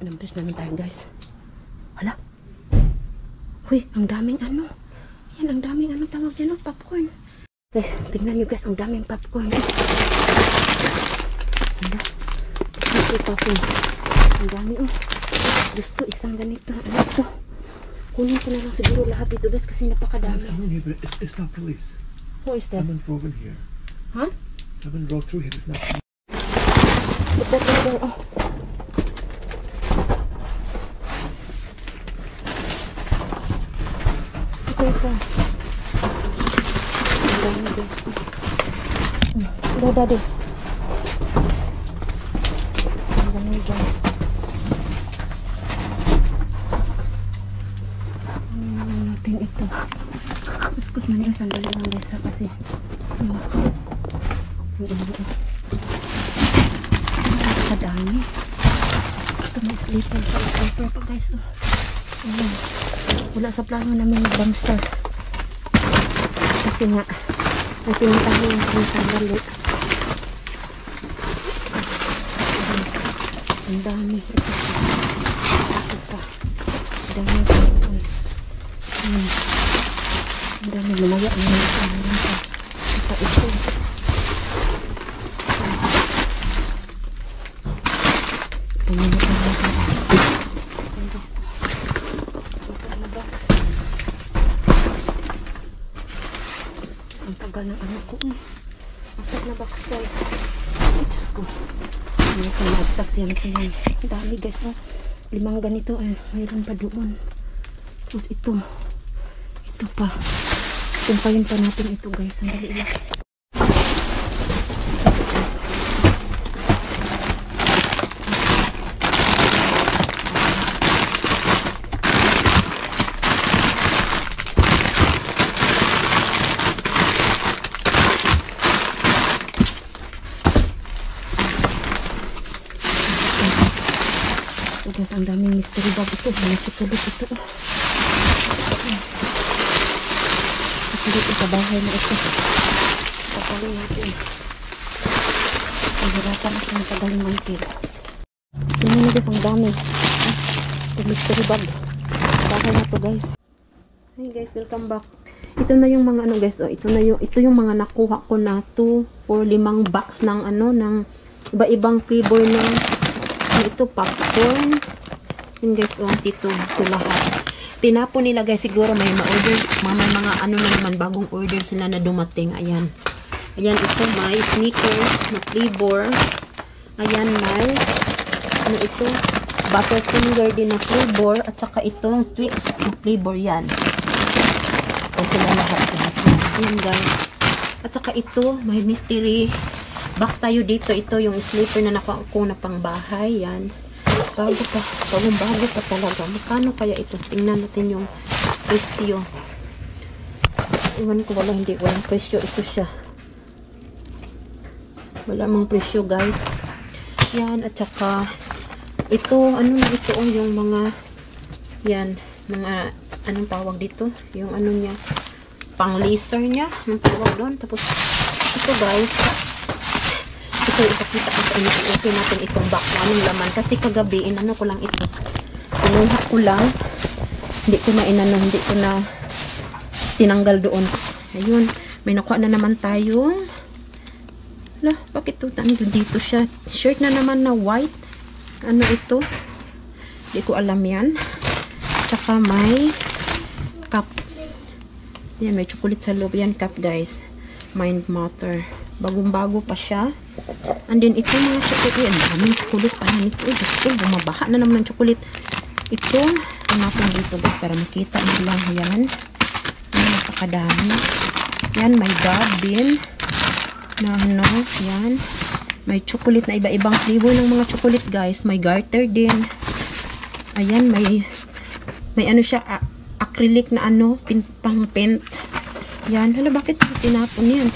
Numbers namin tayo guys. Hala. Huy, ang daming ano. Yan, ang daming ano tawag dyan, popcorn. Okay, tingnan nyo guys, ang daming popcorn. Hala. Ito popcorn. Ang dami oh. Gusto isang ganito. Ano ito? Kunin ko na lang siguro lahat dito guys kasi napakadami. It's not police. Who is that? Someone drove in here. Huh? Someone drove through here. It's not police. Put that in there. Oh. Okay, so. Ang dami guys. Go, daddy. Ang dami guys. Natin ito. Iskot na niya. Sandali lang guys kasi. Kadami. Ito may sleeper pa. Sleeper pa guys. Ayan. Wala sa plano namin mag-dumpster. Kasi nga may pinuntahin yung sandali. Ang dami. Ito pa. Ang dami. Ang dami. Lumaya. Ang dami. Ito ito. Ang tagal ng ano ko apat na box guys. Ay Diyos ko, ano ko nagtag siya ang dami guys oh. 5 ganito ay mayroon pa doon. Tapos ito pa tumpayin pa natin ito guys. Sandali lang. Guys, ang daming mystery bag ito. Mga chocolate ito. Chocolate ito. Bahay na ito. Papalin natin. Pagirapan ako ng tagaling mangkil. Tingnan nyo guys, ang dami. Ito mystery bag. Bahay na ito guys. Hi guys, welcome back. Ito na yung mga ano guys. Oh, ito yung mga nakuha ko na 2 or 5 box ng ano, ng iba-ibang flavor ng ito popcorn. Yun guys, ito lahat. Tinapon nila guys, siguro may ma-order, may mga ano na naman, bagong order sila na dumating. Ayan. Ayan, ito may sneakers na flavor. Ayan, may ano ito, Butterfinger din na flavor. At saka itong Twix na flavor yan. Ito sila lahat guys. Ayan guys. At saka ito, may mystery box tayo dito. Ito yung sleeper na nakuha ko na pang bahay. Yan. Bago pa. Bago pa talaga. Magkano kaya ito? Tingnan natin yung presyo. Iwan ko wala. Hindi. Walang presyo. Ito siya. Wala mang presyo guys. Yan. At saka ito. Ano na ito? Yung mga yan. Mga anong tawag dito? Yung ano niya. Pang laser niya. Anong tawag doon? Tapos ito guys. Ito, ipakita ko sa inyo. Okay natin itong box. Anong laman. Kasi kagabi, inano ko lang ito. Pinuha ko lang. Hindi ko na inano. Hindi ko na tinanggal doon. Ayun. May nakuha na naman tayong. Lah, bakit ito? Dito siya. Shirt na naman na white. Ano ito? Hindi ko alam yan. Tsaka may cup. Yan, may chocolate sa loob. Yan, cup guys. Mind Matter. Bagong-bago pa siya. And then, ito mga chocolate. Yan, daming chocolate pa yan. Ito, gusto, bumabaha na naman ng chocolate. Ito, natin dito guys, para makita nila. Yan. Yan, napakadami. Yan, may dab din. Na ano, yan. May chocolate na iba-ibang flavor ng mga chocolate guys. May garter din. Ayan, may ano siya, acrylic na ano, pang paint. Yan, hala, bakit tinapon yan?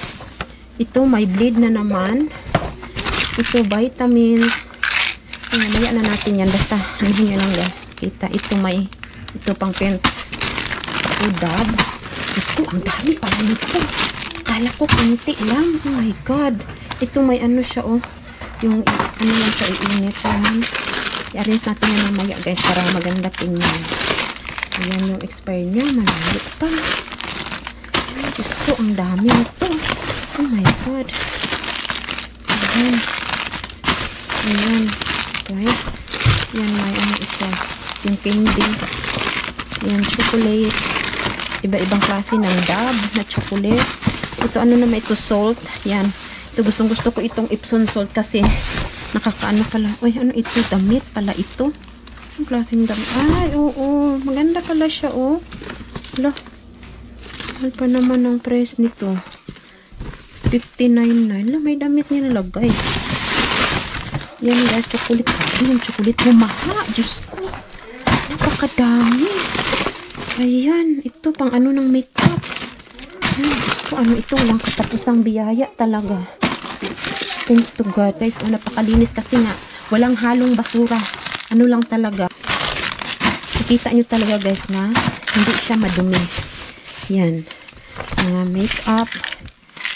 Ito, may blade na naman. Ito, vitamins. Ayan, maya na natin yan. Basta, ano nyo lang guys. Kita, ito may, ito pang paint. Ito, dab. Gusto, ang dami pala nito. Kala ko, kunti lang. Oh my God. Ito, may ano siya, oh. Yung, ano lang siya, iinit. I-arrange natin yan mamaya guys para maganda tingnan. Ayan yung expire niya. Malalit pa. Ay, Diyos ko, ang dami nito. Oh my God. Ayan. Ayan. Guys. Yan, may ano ito. Yung candy. Ayan, chocolate. Iba-ibang klase ng dab na chocolate. Ito, ano naman ito, salt. Yan. Ito, gustong-gusto ko itong Epsom salt kasi nakakaano pala. Uy, ano ito? Damit pala ito. Ang klaseng damit. Ay, oo. Maganda pala siya, oh. Wala. Mahal pa naman ang price nito. 59.9. May damit nilalagay. Yan guys, chocolate. Yung chocolate humaha. Diyos ko. Napakadami. Ayan. Ito, pang ano ng makeup. Ayan, Diyos ko. Ano ito? Walang katapusang biyaya talaga. Thanks to God. Guys, napakalinis kasi nga. Walang halong basura. Ano lang talaga. Nakita nyo talaga guys na hindi siya madumi. Yan. Mga makeup.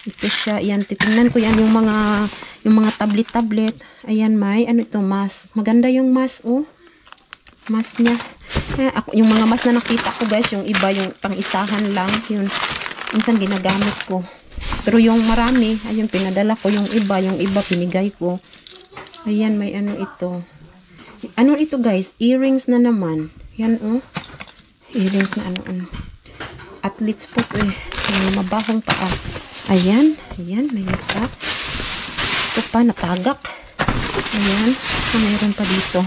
Ito siya. Yan. Titingnan ko yan yung mga tablet-tablet. Ayan, may. Ano ito? Mask. Maganda yung mask, oh. Mask niya. Yung mga mask na nakita ko guys, yung iba, yung pang-isahan lang. Yun. Minsan ginagamit ko. Pero yung marami, ayun, pinadala ko yung iba pinigay ko. Ayan, may ano ito. Ano ito guys? Earrings na naman. Yan, oh. Earrings na ano. Athlete's foot, eh. May mabahong paa. Ayan. Ayan, may makeup. Ito pa, natagak. Ayan. Mayroon pa dito.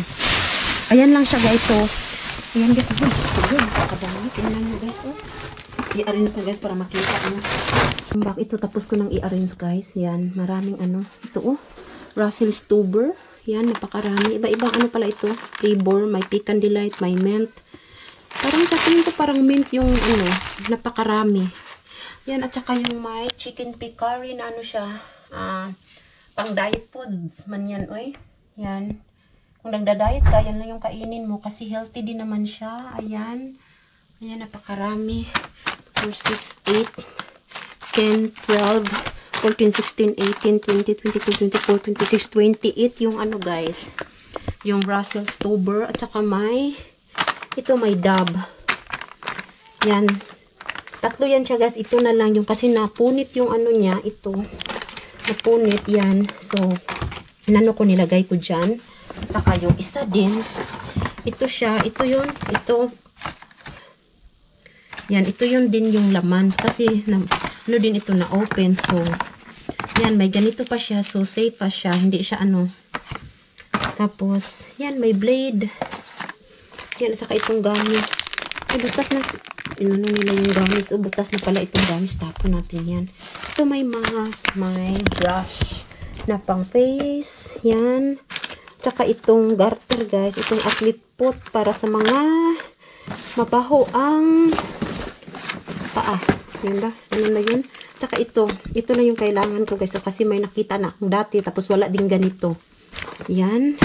Ayan lang siya guys. So, ayan guys. Nakakadami. Tingnan nyo guys. Oh. I-arrange ko guys para makita nyo. Ito tapos ko nang i-arrange guys. Yan. Maraming ano. Ito oh. Russell Stover. Yan. Napakarami. Iba-ibang ano pala ito. Flavor. May pecan delight. May mint. Parang sa tingin ko parang mint yung ano. Napakarami. Yan. At saka yung may chicken curry na ano siya. Pang diet foods. Man yan. Oy. Yan. Kung nagda-diet ka, yan lang yung kainin mo. Kasi healthy din naman siya. Ayan. Ayan, napakarami. 4, 6, 8, 10, 12, 14, 16, 18, 20, 22, 24, 26, 28. Yung ano guys. Yung Russell Stover. At saka may, ito may dab. Yan. Tatlo yan siya guys. Ito na lang yung, kasi napunit yung ano niya. Ito. Napunit yan. So, inano ko, nilagay ko dyan. At saka yung isa din, ito siya, ito yun, ito, yan, ito yun din yung laman, kasi, ano din ito na open, so, yan, may ganito pa siya, so, safe pa siya, hindi siya ano, tapos, yan, may blade, yan, at saka itong gamis, ay, butas na, inano nila yung gamis, o, butas na pala itong gamis, tapo natin yan, ito may mask, may brush, na pang face, yan, tsaka itong garter guys, itong athlete foot para sa mga mabaho ang paa. Yun ba? Ano na yun? Tsaka ito na yung kailangan ko guys. So, kasi may nakita na akong dati tapos wala din ganito. Yan.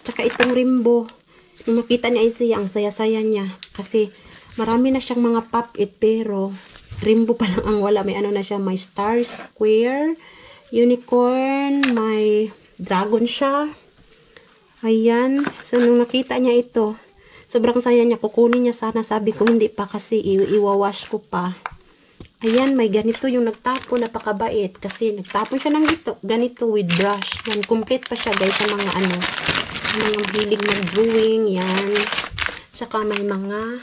Tsaka itong rimbo. Nung makita niya siya, ang saya-saya niya. Kasi marami na siyang mga pop-it pero rimbo pa lang ang wala. May ano na siya, may star, square, unicorn, may dragon siya. Ayan. So, nung nakita niya ito, sobrang saya niya. Kukunin niya sana. Sabi ko, hindi pa kasi iwawash ko pa. Ayan, may ganito yung nagtapon. Napakabait. Kasi nagtapon siya ng ganito with brush. Yan, complete pa siya guys sa mga ano. Mga hilig mag-drawing. Yan. Saka may mga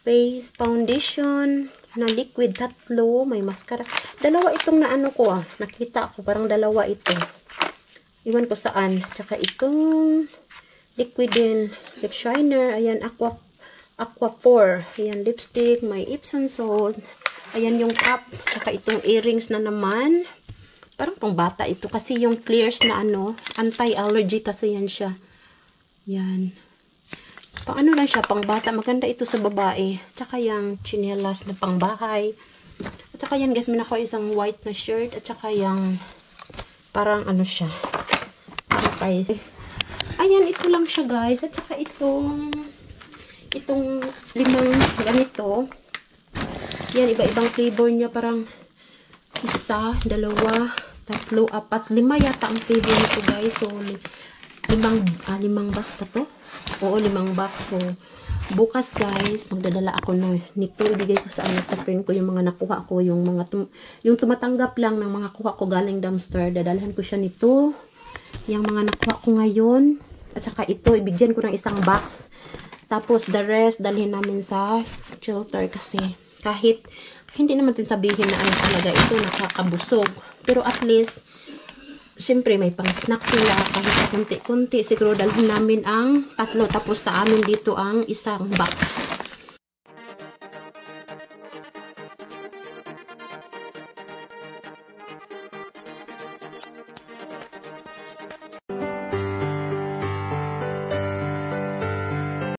face foundation na liquid. Tatlo. May mascara. Dalawa itong na ano ko ah. Nakita ko. Parang dalawa ito. Iwan ko saan. Tsaka itong liquid din. Lip shiner. Ayan, aqua pore. Ayan, lipstick. May Epsom salt. Ayan yung cup. Tsaka itong earrings na naman. Parang pang bata ito. Kasi yung clears na ano, anti-allergy kasi yan siya. Yan. Pang ano lang siya, pang bata. Maganda ito sa babae. Tsaka yung chinelas na pang bahay. At saka yan guys, may nakuha isang white na shirt. At saka yung parang ano siya. Okay. Ayan, ito lang siya guys. At saka itong limang ganito. Yan, iba-ibang flavor niya. Parang isa, dalawa, tatlo, apat, lima yata ang flavor nito guys. So, limang box pa to? Oo, 5 box. So, bukas guys, magdadala ako nito. Ibigay ko sa friend ko yung mga nakuha ko. Yung tumatanggap lang ng mga kuha ko galing dumpster. Dadalhan ko siya nito. Yung mga nakuha ko ngayon. At saka ito, ibigyan ko ng isang box. Tapos, the rest, dalhin namin sa shelter kasi kahit hindi naman din sabihin na ano talaga ito, nakakabusog. Pero at least, siyempre may pang-snack sila kahit kunti-kunti. Siguro dalhin namin ang 3. Tapos sa amin dito ang isang box.